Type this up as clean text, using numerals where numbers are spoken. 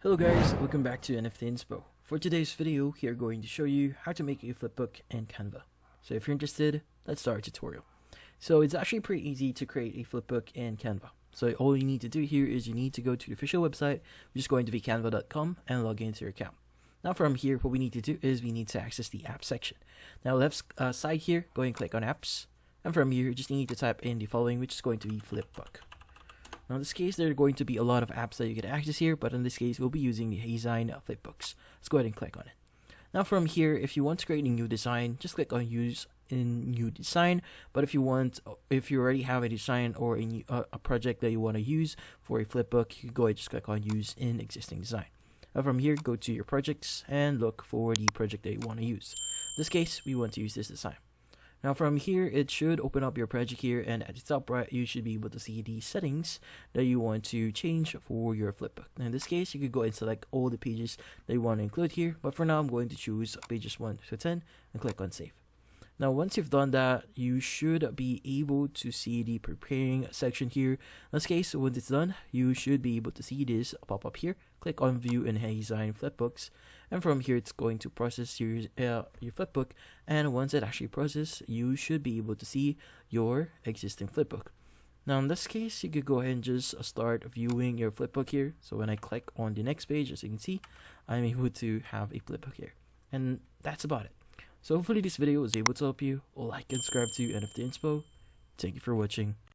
Hello guys, welcome back to NFT Inspo. For today's video, we are going to show you how to make a flipbook in Canva. So if you're interested, let's start our tutorial. So it's actually pretty easy to create a flipbook in Canva. So all you need to do here is you need to go to the official website, which is going to be canva.com, and log into your account. Now from here, what we need to do is we need to access the app section. Now left side here, go and click on apps. And from here, you just need to type in the following, which is going to be Flipbook. Now in this case, there are going to be a lot of apps that you can access here, but in this case, we'll be using the design Flipbooks. Let's go ahead and click on it. Now from here, if you want to create a new design, just click on Use in New Design. But if you already have a design or a project that you want to use for a flipbook, you can go ahead and just click on Use in Existing Design. Now from here, go to your projects and look for the project that you want to use. In this case, we want to use this design. Now from here, it should open up your project here, and at the top right, you should be able to see the settings that you want to change for your flipbook. Now in this case, you could go and select all the pages that you want to include here, but for now, I'm going to choose pages 1 to 10 and click on Save. Now once you've done that, you should be able to see the preparing section here. In this case, once it's done, you should be able to see this pop up here. Click on View and Design Flipbooks, and from here it's going to process your flipbook, and once it actually processes, you should be able to see your existing flipbook. Now in this case, you could go ahead and just start viewing your flipbook here. So when I click on the next page, as you can see, I'm able to have a flipbook here, and that's about it. So hopefully this video was able to help you. Like and subscribe to NFT Inspo. Thank you for watching.